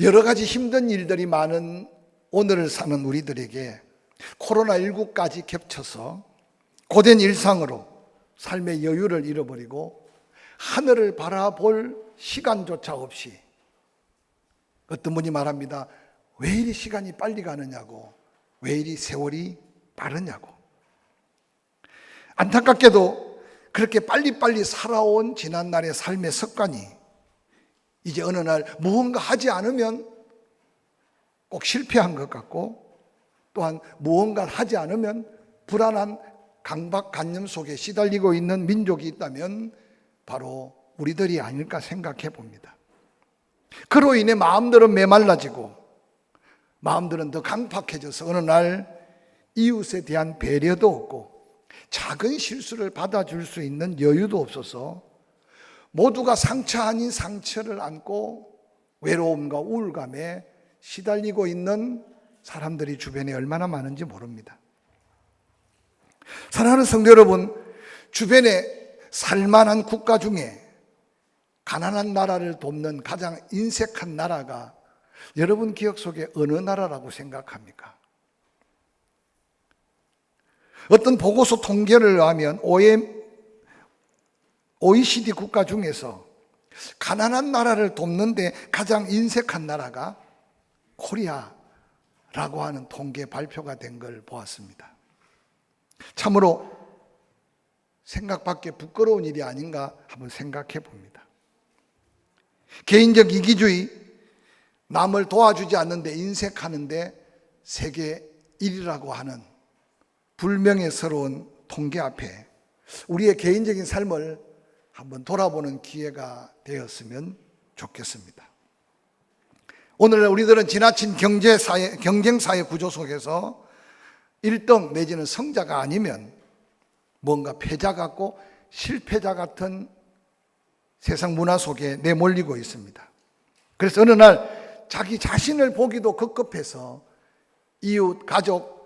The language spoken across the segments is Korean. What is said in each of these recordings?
여러 가지 힘든 일들이 많은 오늘을 사는 우리들에게 코로나19까지 겹쳐서 고된 일상으로 삶의 여유를 잃어버리고 하늘을 바라볼 시간조차 없이, 어떤 분이 말합니다. 왜 이리 시간이 빨리 가느냐고, 왜 이리 세월이 빠르냐고. 안타깝게도 그렇게 빨리빨리 살아온 지난날의 삶의 습관이 이제 어느 날 무언가 하지 않으면 꼭 실패한 것 같고, 또한 무언가를 하지 않으면 불안한 강박관념 속에 시달리고 있는 민족이 있다면 바로 우리들이 아닐까 생각해 봅니다. 그로 인해 마음들은 메말라지고 마음들은 더 강팍해져서 어느 날 이웃에 대한 배려도 없고 작은 실수를 받아줄 수 있는 여유도 없어서 모두가 상처 아닌 상처를 안고 외로움과 우울감에 시달리고 있는 사람들이 주변에 얼마나 많은지 모릅니다. 사랑하는 성도 여러분, 주변에 살만한 국가 중에 가난한 나라를 돕는 가장 인색한 나라가 여러분 기억 속에 어느 나라라고 생각합니까? 어떤 보고서 통계를 하면 OECD 국가 중에서 가난한 나라를 돕는데 가장 인색한 나라가 코리아라고 하는 통계 발표가 된 걸 보았습니다. 참으로 생각 밖에 부끄러운 일이 아닌가 한번 생각해 봅니다. 개인적 이기주의, 남을 도와주지 않는데 인색하는데 세계 1위라고 하는 불명예스러운 통계 앞에 우리의 개인적인 삶을 한번 돌아보는 기회가 되었으면 좋겠습니다. 오늘날 우리들은 지나친 경쟁사회 구조 속에서 1등 내지는 성자가 아니면 뭔가 패자 같고 실패자 같은 세상 문화 속에 내몰리고 있습니다. 그래서 어느 날 자기 자신을 보기도 급급해서 이웃, 가족,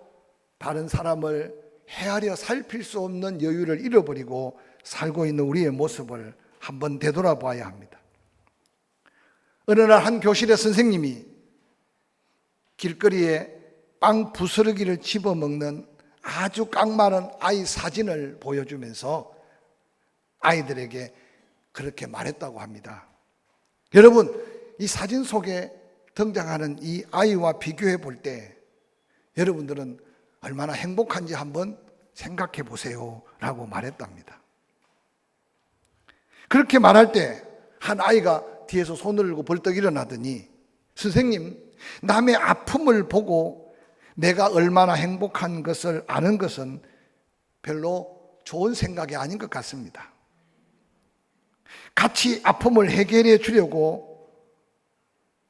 다른 사람을 헤아려 살필 수 없는 여유를 잃어버리고 살고 있는 우리의 모습을 한번 되돌아봐야 합니다. 어느 날 한 교실의 선생님이 길거리에 빵 부스러기를 집어먹는 아주 깡마른 아이 사진을 보여주면서 아이들에게 그렇게 말했다고 합니다. 여러분, 이 사진 속에 등장하는 이 아이와 비교해 볼 때 여러분들은 얼마나 행복한지 한번 생각해 보세요 라고 말했답니다. 그렇게 말할 때 한 아이가 뒤에서 손을 들고 벌떡 일어나더니, 선생님, 남의 아픔을 보고 내가 얼마나 행복한 것을 아는 것은 별로 좋은 생각이 아닌 것 같습니다. 같이 아픔을 해결해 주려고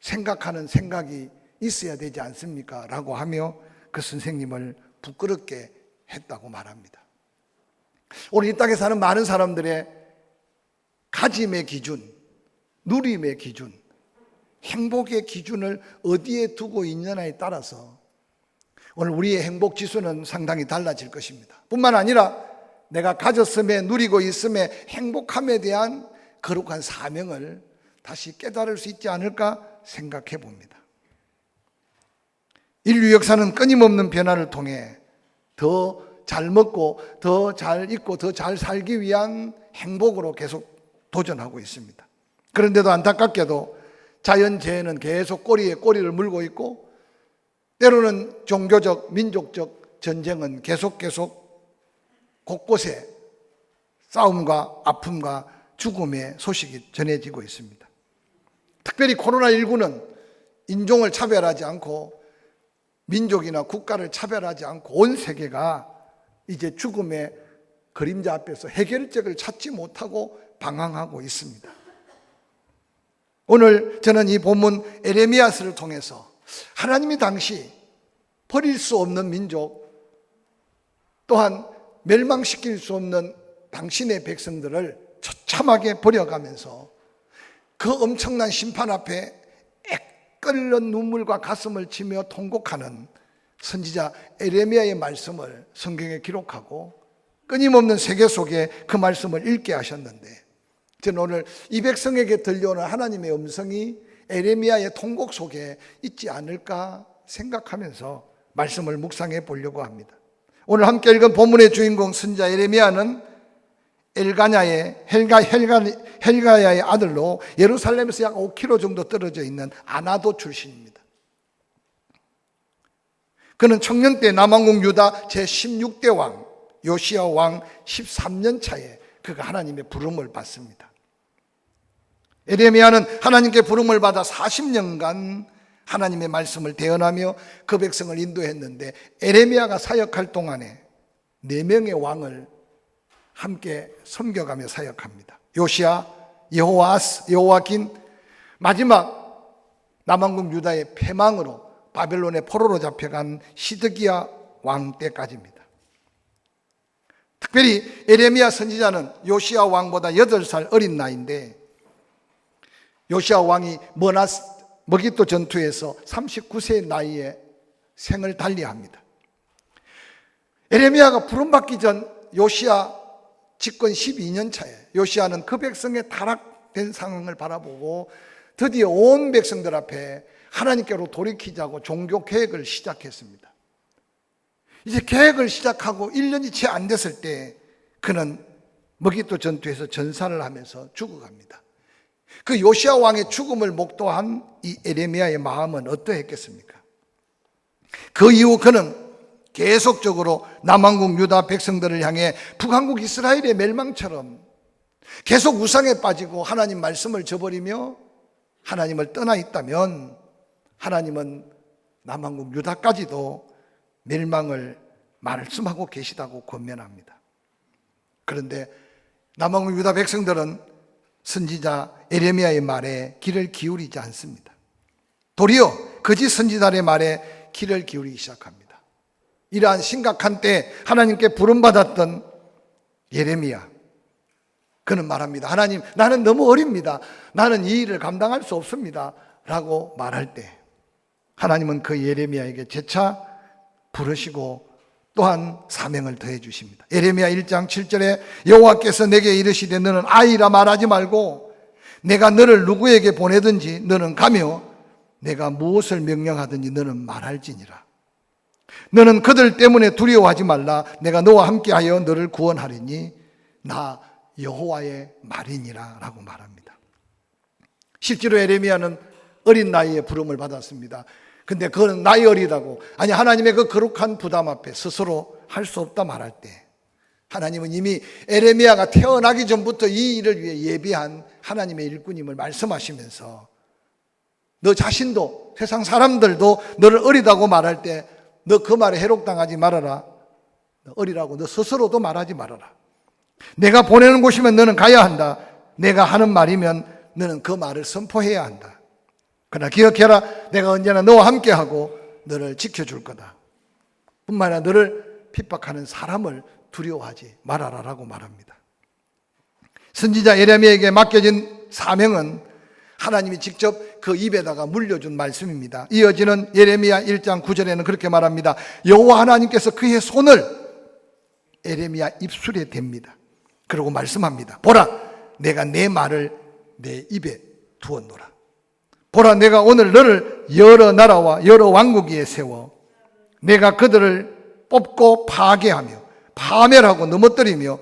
생각하는 생각이 있어야 되지 않습니까? 라고 하며 그 선생님을 부끄럽게 했다고 말합니다. 오늘 이 땅에 사는 많은 사람들의 가짐의 기준, 누림의 기준, 행복의 기준을 어디에 두고 있느냐에 따라서 오늘 우리의 행복 지수는 상당히 달라질 것입니다. 뿐만 아니라 내가 가졌음에, 누리고 있음에 행복함에 대한 거룩한 사명을 다시 깨달을 수 있지 않을까 생각해 봅니다. 인류 역사는 끊임없는 변화를 통해 더 잘 먹고 더 잘 입고 더 잘 살기 위한 행복으로 계속 도전하고 있습니다. 그런데도 안타깝게도 자연재해는 계속 꼬리에 꼬리를 물고 있고, 때로는 종교적, 민족적 전쟁은 계속 곳곳에 싸움과 아픔과 죽음의 소식이 전해지고 있습니다. 특별히 코로나19는 인종을 차별하지 않고 민족이나 국가를 차별하지 않고 온 세계가 이제 죽음의 그림자 앞에서 해결책을 찾지 못하고 방황하고 있습니다. 오늘 저는 이 본문 에레미야서를 통해서 하나님이 당시 버릴 수 없는 민족, 또한 멸망시킬 수 없는 당신의 백성들을 처참하게 버려가면서 그 엄청난 심판 앞에 애끓는 눈물과 가슴을 치며 통곡하는 선지자 에레미야의 말씀을 성경에 기록하고 끊임없는 세계 속에 그 말씀을 읽게 하셨는데, 저는 오늘 이 백성에게 들려오는 하나님의 음성이 에레미야의 통곡 속에 있지 않을까 생각하면서 말씀을 묵상해 보려고 합니다. 오늘 함께 읽은 본문의 주인공 선지자 에레미야는 헬가야의 아들로 예루살렘에서 약 5km 정도 떨어져 있는 아나도 출신입니다. 그는 청년 때 남왕국 유다 제16대 왕 요시야 왕 13년 차에 그가 하나님의 부름을 받습니다. 에레미야는 하나님께 부름을 받아 40년간 하나님의 말씀을 대언하며 그 백성을 인도했는데, 에레미야가 사역할 동안에 4명의 왕을 함께 섬겨가며 사역합니다. 요시야, 여호아스, 여호와긴, 마지막 남왕국 유다의 패망으로 바벨론의 포로로 잡혀간 시드기야 왕 때까지입니다. 특별히 에레미야 선지자는 요시야 왕보다 8살 어린 나이인데, 요시야 왕이 머깃도 전투에서 39세의 나이에 생을 달리합니다. 에레미야가 부름받기 전 요시야 집권 12년 차에 요시야는 그 백성의 타락된 상황을 바라보고 드디어 온 백성들 앞에 하나님께로 돌이키자고 종교 개혁을 시작했습니다. 이제 계획을 시작하고 1년이 채 안 됐을 때 그는 머깃도 전투에서 전사를 하면서 죽어갑니다. 그 요시야 왕의 죽음을 목도한 이 에레미야의 마음은 어떠했겠습니까? 그 이후 그는 계속적으로 남왕국 유다 백성들을 향해 북왕국 이스라엘의 멸망처럼 계속 우상에 빠지고 하나님 말씀을 저버리며 하나님을 떠나 있다면 하나님은 남왕국 유다까지도 멸망을 말씀하고 계시다고 권면합니다. 그런데 남왕국 유다 백성들은 선지자 에레미야의 말에 귀를 기울이지 않습니다. 도리어 거짓 선지자의 말에 귀를 기울이기 시작합니다. 이러한 심각한 때 하나님께 부름받았던 예레미야, 그는 말합니다. 하나님, 나는 너무 어립니다. 나는 이 일을 감당할 수 없습니다 라고 말할 때 하나님은 그 예레미야에게 재차 부르시고 또한 사명을 더해 주십니다. 예레미야 1장 7절에 여호와께서 내게 이르시되 너는 아이라 말하지 말고 내가 너를 누구에게 보내든지 너는 가며 내가 무엇을 명령하든지 너는 말할지니라. 너는 그들 때문에 두려워하지 말라. 내가 너와 함께하여 너를 구원하리니 나 여호와의 말이니라 라고 말합니다. 실제로 예레미야는 어린 나이에 부름을 받았습니다. 근데 그는 나이 어리다고, 아니 하나님의 그 거룩한 부담 앞에 스스로 할 수 없다 말할 때 하나님은 이미 에레미야가 태어나기 전부터 이 일을 위해 예비한 하나님의 일꾼임을 말씀하시면서 너 자신도 세상 사람들도 너를 어리다고 말할 때 너 그 말에 해롭당하지 말아라. 너 어리라고 너 스스로도 말하지 말아라. 내가 보내는 곳이면 너는 가야 한다. 내가 하는 말이면 너는 그 말을 선포해야 한다. 그러나 기억해라. 내가 언제나 너와 함께하고 너를 지켜줄 거다. 뿐만 아니라 너를 핍박하는 사람을 두려워하지 말아라 라고 말합니다. 선지자 예레미야에게 맡겨진 사명은 하나님이 직접 그 입에다가 물려준 말씀입니다. 이어지는 예레미야 1장 9절에는 그렇게 말합니다. 여호와 하나님께서 그의 손을 예레미야 입술에 댑니다. 그리고 말씀합니다. 보라, 내가 내 말을 내 입에 두었노라. 보라, 내가 오늘 너를 여러 나라와 여러 왕국 위에 세워 내가 그들을 뽑고 파괴하며 파멸하고 넘어뜨리며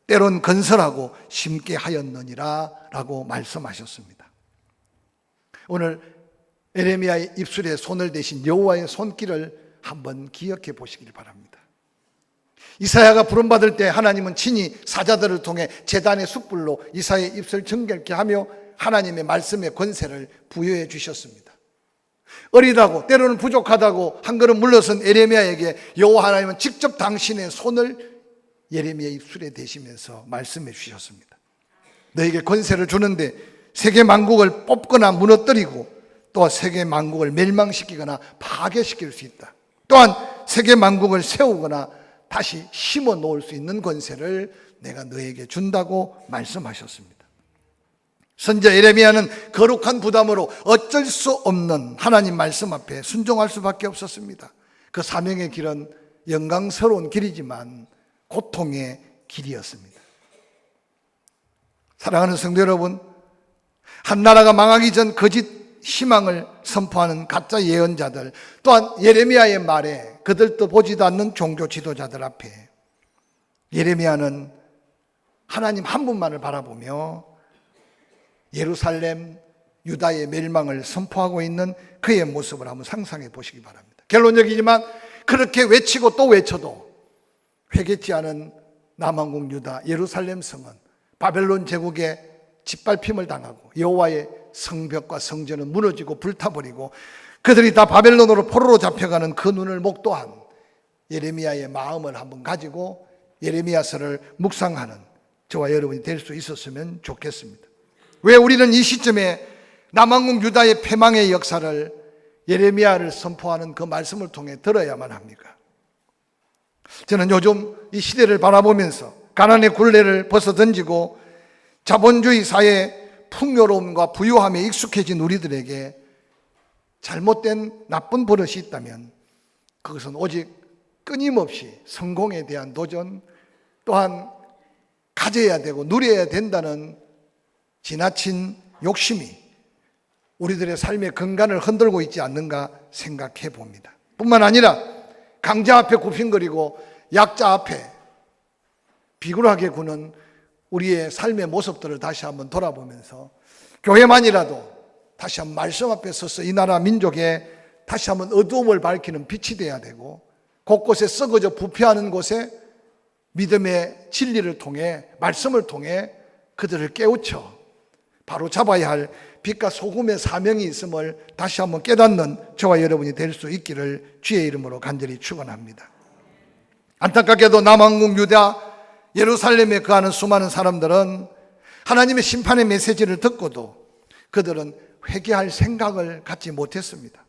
때론 건설하고 심게 하였느니라 라고 말씀하셨습니다. 오늘 에레미야의 입술에 손을 대신 여호와의 손길을 한번 기억해 보시길 바랍니다. 이사야가 부름받을 때 하나님은 친히 사자들을 통해 제단의 숯불로 이사야의 입술 정결케 하며 하나님의 말씀의 권세를 부여해 주셨습니다. 어리다고 때로는 부족하다고 한 걸음 물러선 에레미야에게 여호와 하나님은 직접 당신의 손을 예레미야의 입술에 대시면서 말씀해 주셨습니다. 너에게 권세를 주는데 세계 만국을 뽑거나 무너뜨리고 또 세계 만국을 멸망시키거나 파괴시킬 수 있다. 또한 세계 만국을 세우거나 다시 심어 놓을 수 있는 권세를 내가 너에게 준다고 말씀하셨습니다. 선지자 예레미야는 거룩한 부담으로 어쩔 수 없는 하나님 말씀 앞에 순종할 수밖에 없었습니다. 그 사명의 길은 영광스러운 길이지만 고통의 길이었습니다. 사랑하는 성도 여러분, 한 나라가 망하기 전 거짓 희망을 선포하는 가짜 예언자들, 또한 예레미야의 말에 그들도 보지도 않는 종교 지도자들 앞에 예레미야는 하나님 한 분만을 바라보며 예루살렘, 유다의 멸망을 선포하고 있는 그의 모습을 한번 상상해 보시기 바랍니다. 결론적이지만 그렇게 외치고 또 외쳐도 회개치 않은 남왕국 유다 예루살렘 성은 바벨론 제국의 짓밟힘을 당하고 여호와의 성벽과 성전은 무너지고 불타버리고 그들이 다 바벨론으로 포로로 잡혀가는 그 눈을 목도한 예레미야의 마음을 한번 가지고 예레미야서를 묵상하는 저와 여러분이 될 수 있었으면 좋겠습니다. 왜 우리는 이 시점에 남왕국 유다의 패망의 역사를 예레미야를 선포하는 그 말씀을 통해 들어야만 합니까? 저는 요즘 이 시대를 바라보면서 가난의 굴레를 벗어던지고 자본주의 사회의 풍요로움과 부유함에 익숙해진 우리들에게 잘못된 나쁜 버릇이 있다면 그것은 오직 끊임없이 성공에 대한 도전, 또한 가져야 되고 누려야 된다는 지나친 욕심이 우리들의 삶의 근간을 흔들고 있지 않는가 생각해 봅니다. 뿐만 아니라 강자 앞에 굽힌거리고 약자 앞에 비굴하게 구는 우리의 삶의 모습들을 다시 한번 돌아보면서 교회만이라도 다시 한번 말씀 앞에 서서 이 나라 민족에 다시 한번 어두움을 밝히는 빛이 돼야 되고, 곳곳에 썩어져 부패하는 곳에 믿음의 진리를 통해, 말씀을 통해 그들을 깨우쳐 바로 잡아야 할 빛과 소금의 사명이 있음을 다시 한번 깨닫는 저와 여러분이 될 수 있기를 주의 이름으로 간절히 축원합니다. 안타깝게도 남왕국 유다 예루살렘에 거하는 수많은 사람들은 하나님의 심판의 메시지를 듣고도 그들은 회개할 생각을 갖지 못했습니다.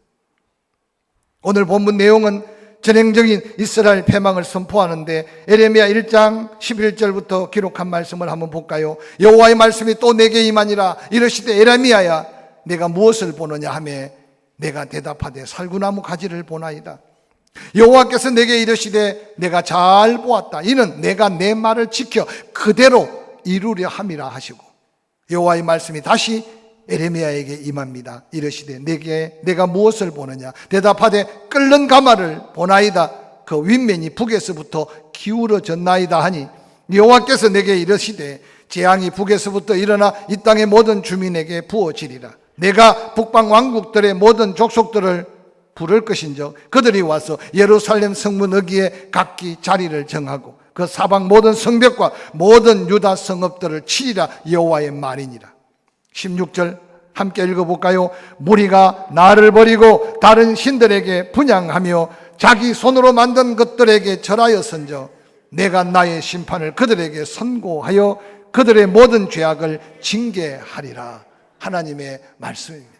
오늘 본문 내용은 전형적인 이스라엘 패망을 선포하는데 예레미야 1장 11절부터 기록한 말씀을 한번 볼까요? 여호와의 말씀이 또 내게 임하니라. 이르시되 예레미야야 내가 무엇을 보느냐 하며 내가 대답하되 살구나무 가지를 보나이다. 여호와께서 내게 이르시되 내가 잘 보았다. 이는 내가 내 말을 지켜 그대로 이루려 함이라 하시고, 여호와의 말씀이 다시 예레미야에게 임합니다. 이르시되 내가 무엇을 보느냐? 대답하되 끓는 가마를 보나이다. 그 윗면이 북에서부터 기울어졌나이다 하니, 여호와께서 내게 이르시되 재앙이 북에서부터 일어나 이 땅의 모든 주민에게 부어지리라. 내가 북방 왕국들의 모든 족속들을 부를 것인즉 그들이 와서 예루살렘 성문 어귀에 각기 자리를 정하고 그 사방 모든 성벽과 모든 유다 성읍들을 치리라. 여호와의 말이니라. 16절 함께 읽어볼까요? 무리가 나를 버리고 다른 신들에게 분향하며 자기 손으로 만든 것들에게 절하였은저 내가 나의 심판을 그들에게 선고하여 그들의 모든 죄악을 징계하리라. 하나님의 말씀입니다.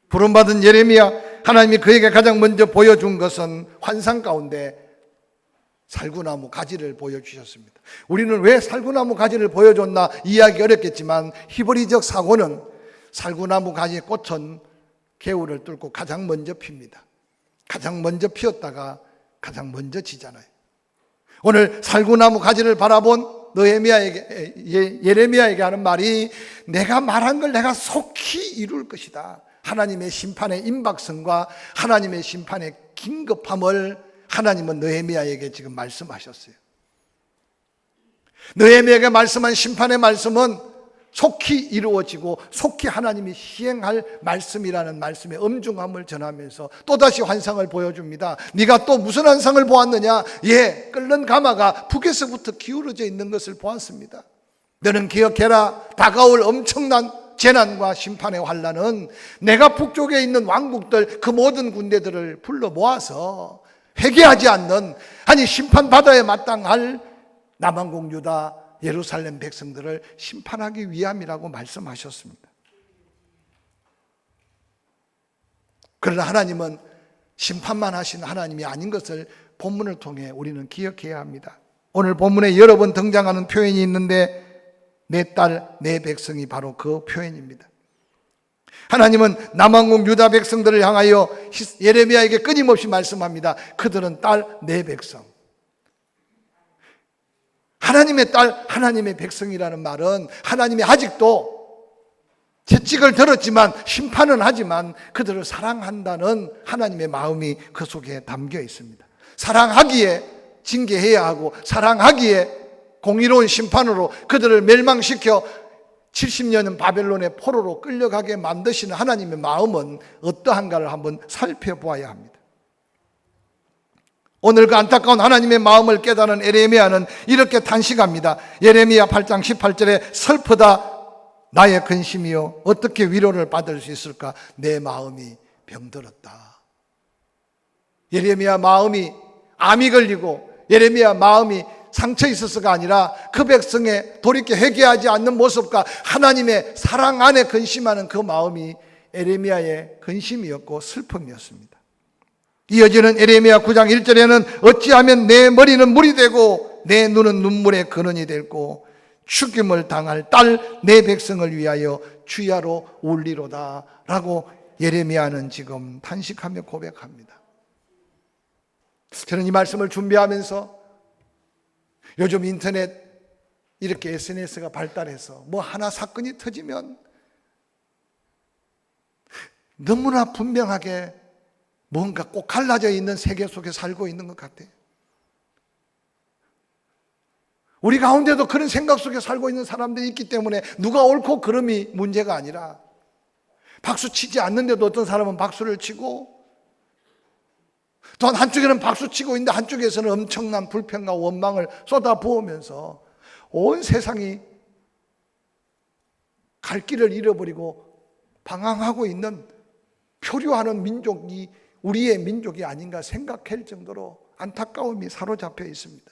부름받은 예레미야, 하나님이 그에게 가장 먼저 보여준 것은 환상 가운데 살구나무 가지를 보여주셨습니다. 우리는 왜 살구나무 가지를 보여줬나 이해하기 어렵겠지만 히브리적 사고는 살구나무 가지에 꽃은 겨울을 뚫고 가장 먼저 핍니다. 가장 먼저 피었다가 가장 먼저 지잖아요. 오늘 살구나무 가지를 바라본 예레미야에게 하는 말이 내가 말한 걸 내가 속히 이룰 것이다. 하나님의 심판의 임박성과 하나님의 심판의 긴급함을 하나님은 느헤미야에게 지금 말씀하셨어요. 느헤미야에게 말씀한 심판의 말씀은 속히 이루어지고 속히 하나님이 시행할 말씀이라는 말씀의 엄중함을 전하면서 또다시 환상을 보여줍니다. 네가 또 무슨 환상을 보았느냐? 끓는 가마가 북에서부터 기울어져 있는 것을 보았습니다. 너는 기억해라. 다가올 엄청난 재난과 심판의 환란은 내가 북쪽에 있는 왕국들 그 모든 군대들을 불러 모아서 회개하지 않는, 아니 심판받아야 마땅할 남왕국 유다 예루살렘 백성들을 심판하기 위함이라고 말씀하셨습니다. 그러나 하나님은 심판만 하신 하나님이 아닌 것을 본문을 통해 우리는 기억해야 합니다. 오늘 본문에 여러 번 등장하는 표현이 있는데 내 딸, 내 백성이 바로 그 표현입니다. 하나님은 남왕국 유다 백성들을 향하여 예레미야에게 끊임없이 말씀합니다. 그들은 딸, 내 백성. 하나님의 딸, 하나님의 백성이라는 말은 하나님이 아직도 채찍을 들었지만 심판은 하지만 그들을 사랑한다는 하나님의 마음이 그 속에 담겨 있습니다. 사랑하기에 징계해야 하고 사랑하기에 공의로운 심판으로 그들을 멸망시켜 70년은 바벨론의 포로로 끌려가게 만드시는 하나님의 마음은 어떠한가를 한번 살펴보아야 합니다. 오늘 그 안타까운 하나님의 마음을 깨달은 예레미야는 이렇게 탄식합니다. 예레미야 8장 18절에 슬프다 나의 근심이요 어떻게 위로를 받을 수 있을까? 내 마음이 병들었다. 예레미야 마음이 암이 걸리고 예레미야 마음이 상처 있어서가 아니라 그 백성의 돌이켜 회개하지 않는 모습과 하나님의 사랑 안에 근심하는 그 마음이 예레미야의 근심이었고 슬픔이었습니다. 이어지는 예레미야 9장 1절에는 어찌하면 내 머리는 물이 되고 내 눈은 눈물의 근원이 되고 죽임을 당할 딸 내 백성을 위하여 주야로 울리로다 라고 예레미야는 지금 탄식하며 고백합니다. 저는 이 말씀을 준비하면서 요즘 인터넷 이렇게 SNS가 발달해서 뭐 하나 사건이 터지면 너무나 분명하게 뭔가 꼭 갈라져 있는 세계 속에 살고 있는 것 같아요. 우리 가운데도 그런 생각 속에 살고 있는 사람들이 있기 때문에 누가 옳고 그름이 문제가 아니라 박수 치지 않는데도 어떤 사람은 박수를 치고 또한 한쪽에는 박수 치고 있는데 한쪽에서는 엄청난 불평과 원망을 쏟아부으면서 온 세상이 갈 길을 잃어버리고 방황하고 있는 표류하는 민족이 우리의 민족이 아닌가 생각할 정도로 안타까움이 사로잡혀 있습니다.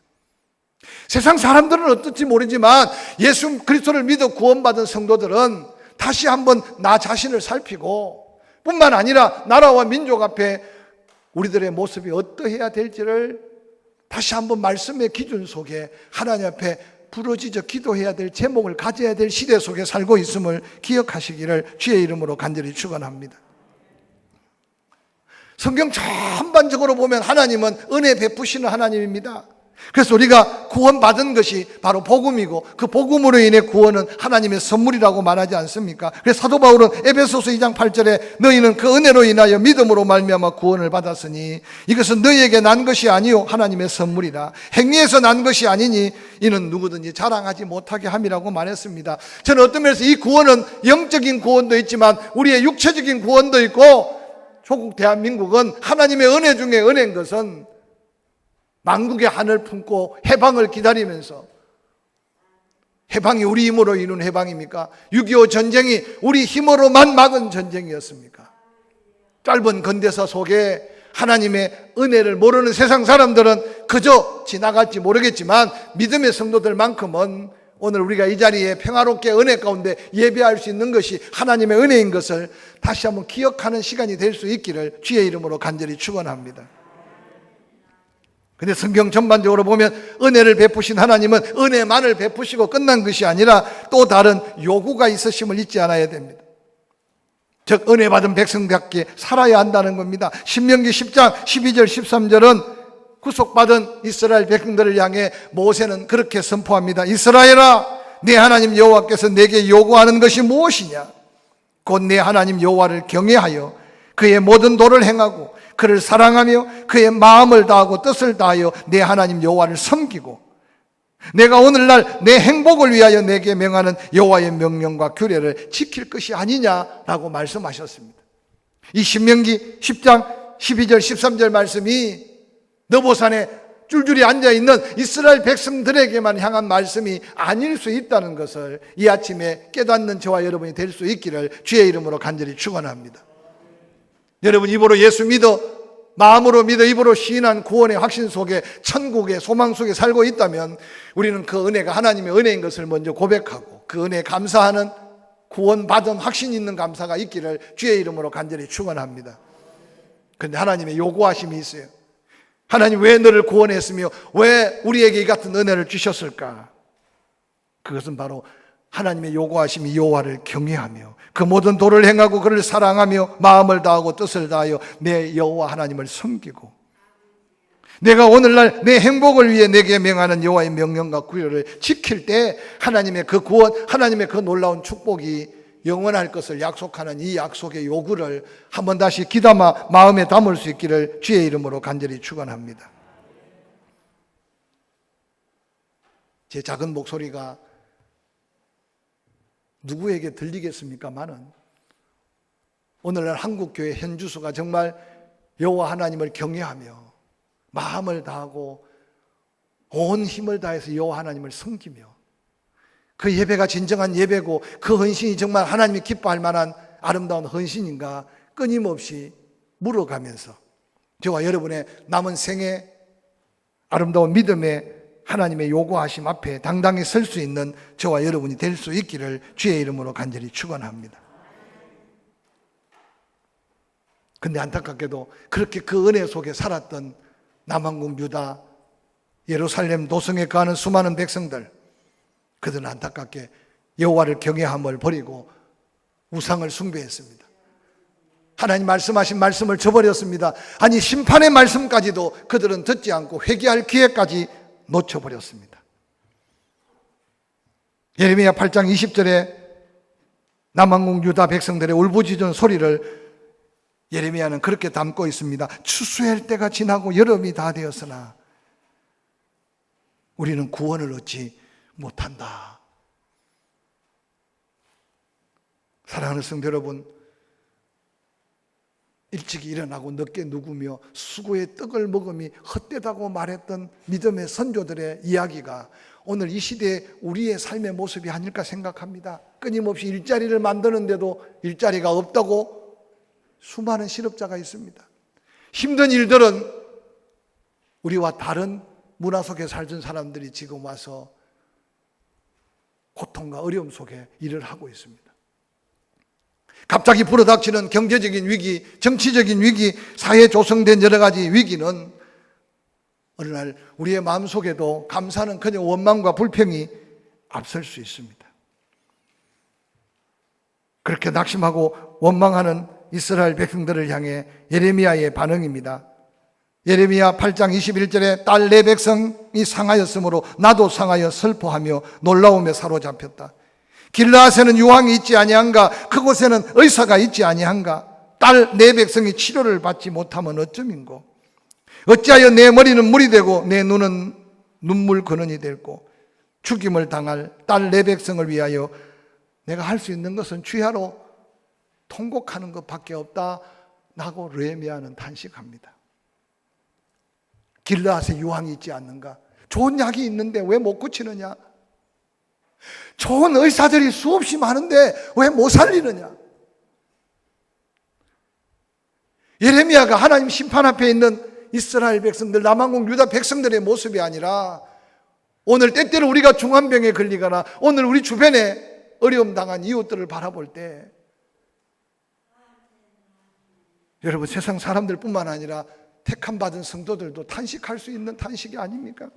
세상 사람들은 어떨지 모르지만 예수 그리스도를 믿어 구원받은 성도들은 다시 한번 나 자신을 살피고 뿐만 아니라 나라와 민족 앞에 우리들의 모습이 어떠해야 될지를 다시 한번 말씀의 기준 속에 하나님 앞에 부르짖어 기도해야 될 제목을 가져야 될 시대 속에 살고 있음을 기억하시기를 주의 이름으로 간절히 축원합니다. 성경 전반적으로 보면 하나님은 은혜 베푸시는 하나님입니다. 그래서 우리가 구원받은 것이 바로 복음이고 그 복음으로 인해 구원은 하나님의 선물이라고 말하지 않습니까? 그래서 사도 바울은 에베소서 2장 8절에 너희는 그 은혜로 인하여 믿음으로 말미암아 구원을 받았으니 이것은 너희에게 난 것이 아니요 하나님의 선물이라 행위에서 난 것이 아니니 이는 누구든지 자랑하지 못하게 함이라고 말했습니다. 저는 어떤 면에서 이 구원은 영적인 구원도 있지만 우리의 육체적인 구원도 있고 조국 대한민국은 하나님의 은혜 중에 은혜인 것은 만국의 한을 품고 해방을 기다리면서 해방이 우리 힘으로 이룬 해방입니까? 6.25 전쟁이 우리 힘으로만 막은 전쟁이었습니까? 짧은 근대사 속에 하나님의 은혜를 모르는 세상 사람들은 그저 지나갈지 모르겠지만 믿음의 성도들만큼은 오늘 우리가 이 자리에 평화롭게 은혜 가운데 예배할 수 있는 것이 하나님의 은혜인 것을 다시 한번 기억하는 시간이 될 수 있기를 주의 이름으로 간절히 축원합니다. 근데 성경 전반적으로 보면 은혜를 베푸신 하나님은 은혜만을 베푸시고 끝난 것이 아니라 또 다른 요구가 있으심을 잊지 않아야 됩니다. 즉 은혜 받은 백성답게 살아야 한다는 겁니다. 신명기 10장 12절 13절은 구속받은 이스라엘 백성들을 향해 모세는 그렇게 선포합니다. 이스라엘아 내 하나님 여호와께서 내게 요구하는 것이 무엇이냐? 곧 내 하나님 여호와를 경외하여 그의 모든 도를 행하고 그를 사랑하며 그의 마음을 다하고 뜻을 다하여 내 하나님 여호와를 섬기고 내가 오늘날 내 행복을 위하여 내게 명하는 여호와의 명령과 규례를 지킬 것이 아니냐라고 말씀하셨습니다. 이 신명기 10장 12절 13절 말씀이 너보산에 줄줄이 앉아있는 이스라엘 백성들에게만 향한 말씀이 아닐 수 있다는 것을 이 아침에 깨닫는 저와 여러분이 될 수 있기를 주의 이름으로 간절히 축원합니다. 여러분 입으로 예수 믿어 마음으로 믿어 입으로 시인한 구원의 확신 속에 천국의 소망 속에 살고 있다면 우리는 그 은혜가 하나님의 은혜인 것을 먼저 고백하고 그 은혜에 감사하는 구원받은 확신 있는 감사가 있기를 주의 이름으로 간절히 축원합니다. 그런데 하나님의 요구하심이 있어요. 하나님 왜 너를 구원했으며 왜 우리에게 이 같은 은혜를 주셨을까? 그것은 바로 하나님의 요구하심이 여호와를 경외하며 그 모든 도를 행하고 그를 사랑하며 마음을 다하고 뜻을 다하여 내 여호와 하나님을 섬기고 내가 오늘날 내 행복을 위해 내게 명하는 여호와의 명령과 규례를 지킬 때 하나님의 그 구원, 하나님의 그 놀라운 축복이 영원할 것을 약속하는 이 약속의 요구를 한번 다시 귀담아 마음에 담을 수 있기를 주의 이름으로 간절히 축원합니다. 제 작은 목소리가 누구에게 들리겠습니까마는 오늘날 한국교회 현주소가 정말 여호와 하나님을 경외하며 마음을 다하고 온 힘을 다해서 여호와 하나님을 섬기며 그 예배가 진정한 예배고 그 헌신이 정말 하나님이 기뻐할 만한 아름다운 헌신인가 끊임없이 물어가면서 저와 여러분의 남은 생애 아름다운 믿음의 하나님의 요구하심 앞에 당당히 설 수 있는 저와 여러분이 될 수 있기를 주의 이름으로 간절히 축원합니다. 근데 안타깝게도 그렇게 그 은혜 속에 살았던 남한국 유다 예루살렘 도성에 거하는 수많은 백성들, 그들은 안타깝게 여호와를 경외함을 버리고 우상을 숭배했습니다. 하나님 말씀하신 말씀을 저버렸습니다. 아니 심판의 말씀까지도 그들은 듣지 않고 회개할 기회까지 놓쳐버렸습니다. 예레미야 8장 20절에 남한국 유다 백성들의 울부짖은 소리를 예레미야는 그렇게 담고 있습니다. 추수할 때가 지나고 여름이 다 되었으나 우리는 구원을 얻지 못한다. 사랑하는 성도 여러분, 일찍 일어나고 늦게 누구며 수고의 떡을 먹음이 헛되다고 말했던 믿음의 선조들의 이야기가 오늘 이 시대에 우리의 삶의 모습이 아닐까 생각합니다. 끊임없이 일자리를 만드는데도 일자리가 없다고 수많은 실업자가 있습니다. 힘든 일들은 우리와 다른 문화 속에 살던 사람들이 지금 와서 고통과 어려움 속에 일을 하고 있습니다. 갑자기 불어닥치는 경제적인 위기, 정치적인 위기, 사회에 조성된 여러 가지 위기는 어느 날 우리의 마음속에도 감사는 그냥 원망과 불평이 앞설 수 있습니다. 그렇게 낙심하고 원망하는 이스라엘 백성들을 향해 예레미야의 반응입니다. 예레미야 8장 21절에 딸 내 백성이 상하였으므로 나도 상하여 슬퍼하며 놀라우며 사로잡혔다. 길라앗에는 유황이 있지 아니한가? 그곳에는 의사가 있지 아니한가? 딸 내 백성이 치료를 받지 못하면 어쩌민고? 어찌하여 내 머리는 물이 되고 내 눈은 눈물 근원이 되고 죽임을 당할 딸 내 백성을 위하여 내가 할 수 있는 것은 주야로 통곡하는 것밖에 없다 라고 느헤미야는 탄식합니다. 길라앗에 유황이 있지 않는가? 좋은 약이 있는데 왜 못 고치느냐? 좋은 의사들이 수없이 많은데 왜 못 살리느냐? 예레미야가 하나님 심판 앞에 있는 이스라엘 백성들, 남한국 유다 백성들의 모습이 아니라 오늘 때때로 우리가 중환병에 걸리거나 오늘 우리 주변에 어려움 당한 이웃들을 바라볼 때 여러분 세상 사람들뿐만 아니라 택함 받은 성도들도 탄식할 수 있는 탄식이 아닙니까?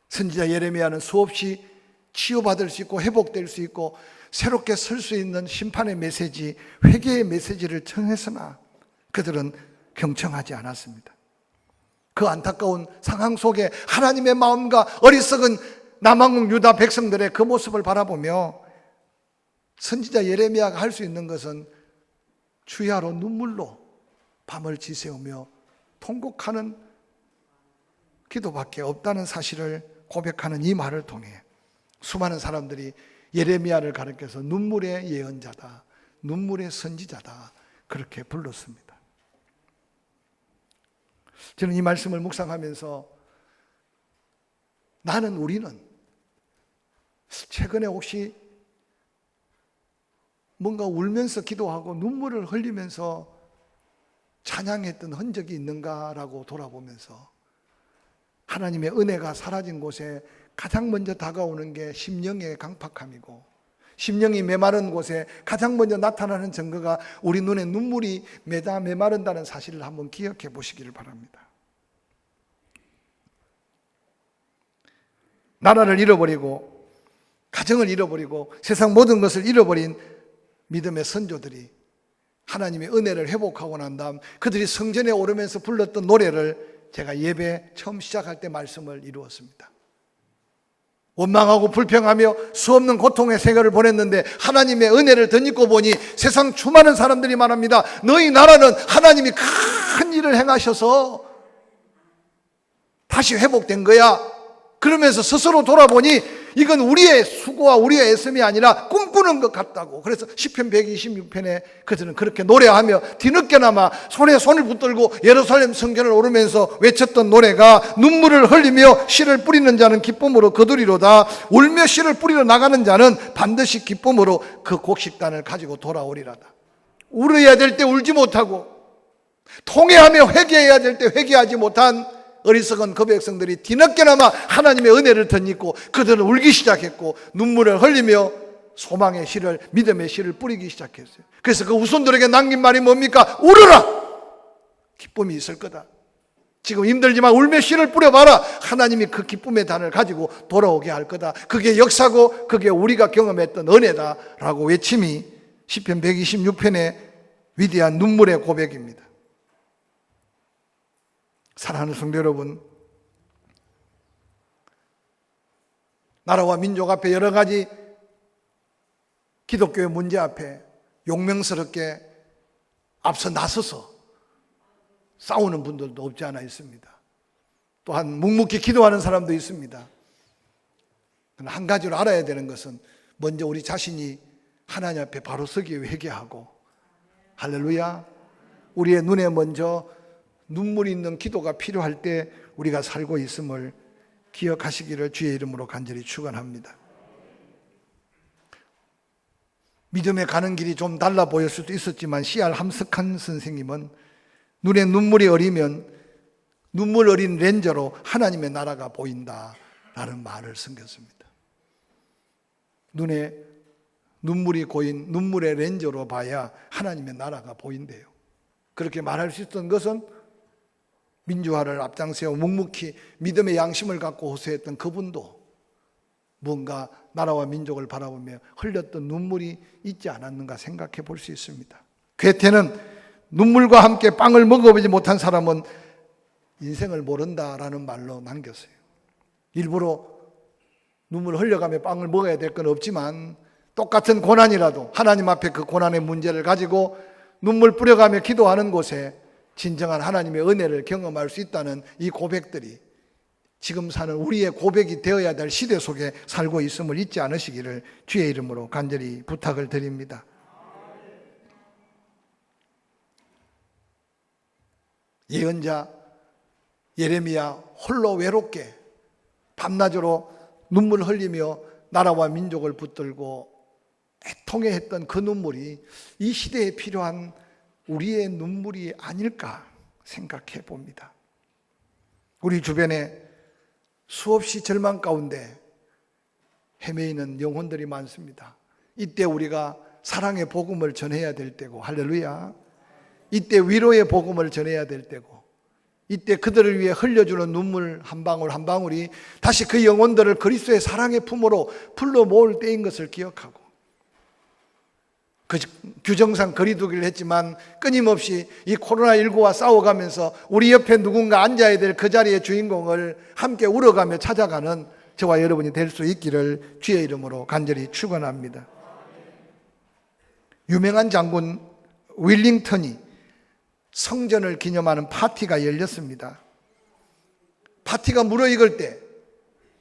선지자 예레미야는 수없이 치유받을 수 있고 회복될 수 있고 새롭게 설 수 있는 심판의 메시지, 회개의 메시지를 전했으나 그들은 경청하지 않았습니다. 그 안타까운 상황 속에 하나님의 마음과 어리석은 남한국 유다 백성들의 그 모습을 바라보며 선지자 예레미야가 할 수 있는 것은 주야로 눈물로 밤을 지새우며 통곡하는 기도밖에 없다는 사실을 고백하는 이 말을 통해 수많은 사람들이 예레미야를 가리켜서 눈물의 예언자다, 눈물의 선지자다 그렇게 불렀습니다. 저는 이 말씀을 묵상하면서 우리는 최근에 혹시 뭔가 울면서 기도하고 눈물을 흘리면서 찬양했던 흔적이 있는가라고 돌아보면서 하나님의 은혜가 사라진 곳에 가장 먼저 다가오는 게 심령의 강팍함이고 심령이 메마른 곳에 가장 먼저 나타나는 증거가 우리 눈에 눈물이 메마른다는 사실을 한번 기억해 보시기를 바랍니다. 나라를 잃어버리고 가정을 잃어버리고 세상 모든 것을 잃어버린 믿음의 선조들이 하나님의 은혜를 회복하고 난 다음 그들이 성전에 오르면서 불렀던 노래를 제가 예배 처음 시작할 때 말씀을 이루었습니다. 원망하고 불평하며 수없는 고통의 생활을 보냈는데 하나님의 은혜를 덧입고 보니 세상 수많은 사람들이 말합니다. 너희 나라는 하나님이 큰 일을 행하셔서 다시 회복된 거야. 그러면서 스스로 돌아보니 이건 우리의 수고와 우리의 애씀이 아니라 꿈꾸는 것 같다고. 그래서 시편 126편에 그들은 그렇게 노래하며 뒤늦게나마 손에 손을 붙들고 예루살렘 성전을 오르면서 외쳤던 노래가 눈물을 흘리며 씨를 뿌리는 자는 기쁨으로 거두리로다. 울며 씨를 뿌리러 나가는 자는 반드시 기쁨으로 그 곡식단을 가지고 돌아오리라다. 울어야 될 때 울지 못하고 통회하며 회개해야 될 때 회개하지 못한 어리석은 그 백성들이 뒤늦게나마 하나님의 은혜를 덧입고 그들은 울기 시작했고 눈물을 흘리며 소망의 씨를, 믿음의 씨를 뿌리기 시작했어요. 그래서 그 후손들에게 남긴 말이 뭡니까? 울어라! 기쁨이 있을 거다. 지금 힘들지만 울며 씨를 뿌려봐라. 하나님이 그 기쁨의 단을 가지고 돌아오게 할 거다. 그게 역사고 그게 우리가 경험했던 은혜다 라고 외침이 시편 126편의 위대한 눈물의 고백입니다. 사랑하는 성도 여러분, 나라와 민족 앞에 여러 가지 기독교의 문제 앞에 용맹스럽게 앞서 나서서 싸우는 분들도 없지 않아 있습니다. 또한 묵묵히 기도하는 사람도 있습니다. 한 가지로 알아야 되는 것은 먼저 우리 자신이 하나님 앞에 바로 서기 위해 회개하고, 할렐루야, 우리의 눈에 먼저 눈물이 있는 기도가 필요할 때 우리가 살고 있음을 기억하시기를 주의 이름으로 간절히 축원합니다. 믿음에 가는 길이 좀 달라 보일 수도 있었지만 C.R. 함석한 선생님은 눈에 눈물이 어리면 눈물 어린 렌저로 하나님의 나라가 보인다라는 말을 섬겼습니다. 눈에 눈물이 고인 눈물의 렌저로 봐야 하나님의 나라가 보인대요. 그렇게 말할 수 있었던 것은 민주화를 앞장세워 묵묵히 믿음의 양심을 갖고 호소했던 그분도 뭔가 나라와 민족을 바라보며 흘렸던 눈물이 있지 않았는가 생각해 볼 수 있습니다. 괴테는 눈물과 함께 빵을 먹어보지 못한 사람은 인생을 모른다라는 말로 남겼어요. 일부러 눈물을 흘려가며 빵을 먹어야 될 건 없지만 똑같은 고난이라도 하나님 앞에 그 고난의 문제를 가지고 눈물 뿌려가며 기도하는 곳에 진정한 하나님의 은혜를 경험할 수 있다는 이 고백들이 지금 사는 우리의 고백이 되어야 될 시대 속에 살고 있음을 잊지 않으시기를 주의 이름으로 간절히 부탁을 드립니다. 예언자 예레미야 홀로 외롭게 밤낮으로 눈물 흘리며 나라와 민족을 붙들고 애통해 했던 그 눈물이 이 시대에 필요한 우리의 눈물이 아닐까 생각해 봅니다. 우리 주변에 수없이 절망 가운데 헤매이는 영혼들이 많습니다. 이때 우리가 사랑의 복음을 전해야 될 때고, 할렐루야, 이때 위로의 복음을 전해야 될 때고, 이때 그들을 위해 흘려주는 눈물 한 방울 한 방울이 다시 그 영혼들을 그리스도의 사랑의 품으로 불러 모을 때인 것을 기억하고, 그 규정상 거리두기를 했지만 끊임없이 이 코로나19와 싸워가면서 우리 옆에 누군가 앉아야 될 그 자리의 주인공을 함께 울어가며 찾아가는 저와 여러분이 될 수 있기를 주의 이름으로 간절히 축원합니다. 유명한 장군 윌링턴이 성전을 기념하는 파티가 열렸습니다. 파티가 무르익을 때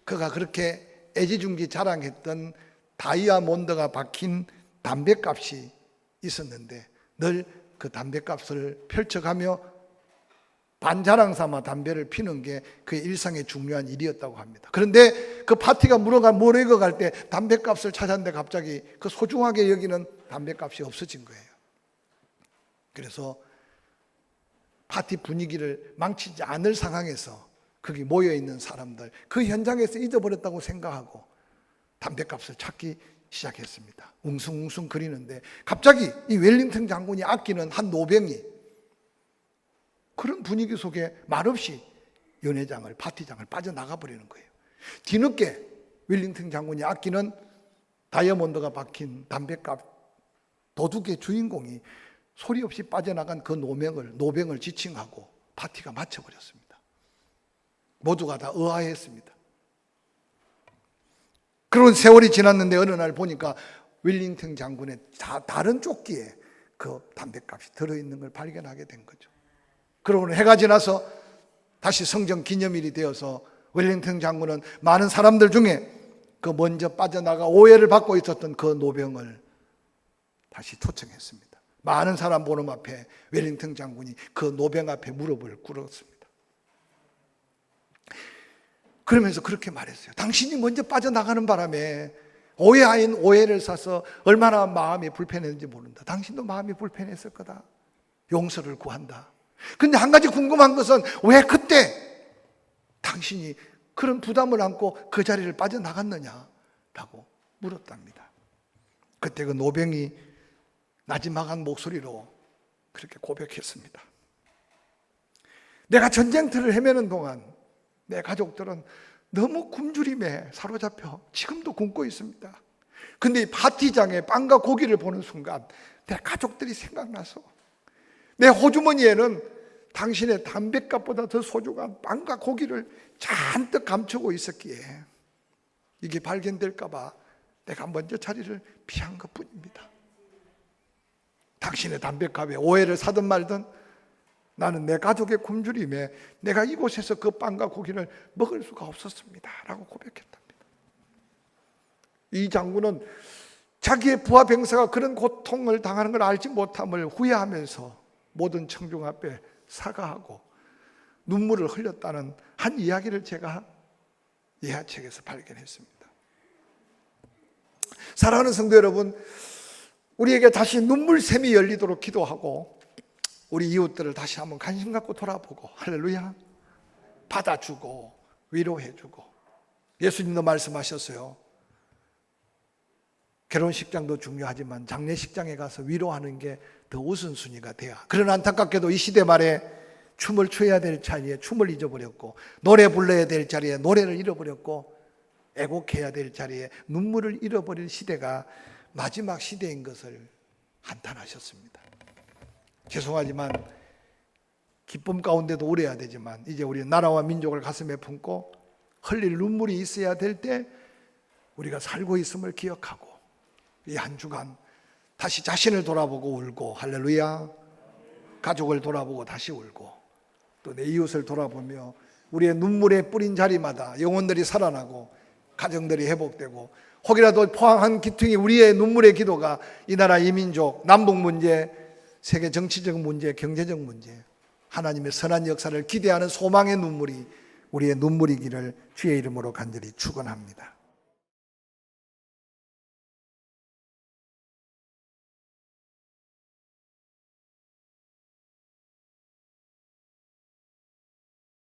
그가 그렇게 애지중지 자랑했던 다이아몬드가 박힌 담뱃값이 있었는데 늘 그 담뱃값을 펼쳐가며 반자랑 삼아 담배를 피는 게 그의 일상의 중요한 일이었다고 합니다. 그런데 그 파티가 무르익어 갈 때 담뱃값을 찾았는데 갑자기 그 소중하게 여기는 담뱃값이 없어진 거예요. 그래서 파티 분위기를 망치지 않을 상황에서 거기 모여있는 사람들 그 현장에서 잊어버렸다고 생각하고 담뱃값을 찾기 시작했습니다. 웅숭웅숭 거리는데 갑자기 이 웰링턴 장군이 아끼는 한 노병이 그런 분위기 속에 말없이 연회장을 파티장을 빠져나가 버리는 거예요. 뒤늦게 웰링턴 장군이 아끼는 다이아몬드가 박힌 담뱃값 도둑의 주인공이 소리 없이 빠져나간 그 노병을 지칭하고 파티가 마쳐버렸습니다. 모두가 다 의아해했습니다. 그런 세월이 지났는데 어느 날 보니까 웰링턴 장군의 다른 조끼에 그 담뱃값이 들어있는 걸 발견하게 된 거죠. 그러고는 해가 지나서 다시 성전 기념일이 되어서 웰링턴 장군은 많은 사람들 중에 그 먼저 빠져나가 오해를 받고 있었던 그 노병을 다시 초청했습니다. 많은 사람 보는 앞에 웰링턴 장군이 그 노병 앞에 무릎을 꿇었습니다. 그러면서 그렇게 말했어요. 당신이 먼저 빠져나가는 바람에 오해하인 오해를 사서 얼마나 마음이 불편했는지 모른다. 당신도 마음이 불편했을 거다. 용서를 구한다. 근데 한 가지 궁금한 것은 왜 그때 당신이 그런 부담을 안고 그 자리를 빠져나갔느냐라고 물었답니다. 그때 그 노병이 나지막한 목소리로 그렇게 고백했습니다. 내가 전쟁터를 헤매는 동안 내 가족들은 너무 굶주림에 사로잡혀 지금도 굶고 있습니다. 근데 이 파티장에 빵과 고기를 보는 순간 내 가족들이 생각나서 내 호주머니에는 당신의 담뱃값보다 더 소중한 빵과 고기를 잔뜩 감추고 있었기에 이게 발견될까 봐 내가 먼저 자리를 피한 것뿐입니다. 당신의 담뱃값에 오해를 사든 말든 나는 내 가족의 굶주림에 내가 이곳에서 그 빵과 고기를 먹을 수가 없었습니다 라고 고백했답니다. 이 장군은 자기의 부하 병사가 그런 고통을 당하는 걸 알지 못함을 후회하면서 모든 청중 앞에 사과하고 눈물을 흘렸다는 한 이야기를 제가 예화책에서 발견했습니다. 사랑하는 성도 여러분, 우리에게 다시 눈물샘이 열리도록 기도하고 우리 이웃들을 다시 한번 관심 갖고 돌아보고 할렐루야 받아주고 위로해주고 예수님도 말씀하셨어요. 결혼식장도 중요하지만 장례식장에 가서 위로하는 게 더 우선순위가 돼야. 그러나 안타깝게도 이 시대 말에 춤을 춰야 될 자리에 춤을 잊어버렸고 노래 불러야 될 자리에 노래를 잃어버렸고 애곡해야 될 자리에 눈물을 잃어버릴 시대가 마지막 시대인 것을 한탄하셨습니다. 죄송하지만 기쁨 가운데도 울어야 되지만 이제 우리 나라와 민족을 가슴에 품고 흘릴 눈물이 있어야 될 때 우리가 살고 있음을 기억하고 이 한 주간 다시 자신을 돌아보고 울고 할렐루야 가족을 돌아보고 다시 울고 또 내 이웃을 돌아보며 우리의 눈물에 뿌린 자리마다 영혼들이 살아나고 가정들이 회복되고 혹이라도 포항한 기퉁이 우리의 눈물의 기도가 이 나라 이민족 남북 문제 세계 정치적 문제 경제적 문제 하나님의 선한 역사를 기대하는 소망의 눈물이 우리의 눈물이기를 주의 이름으로 간절히 축원합니다.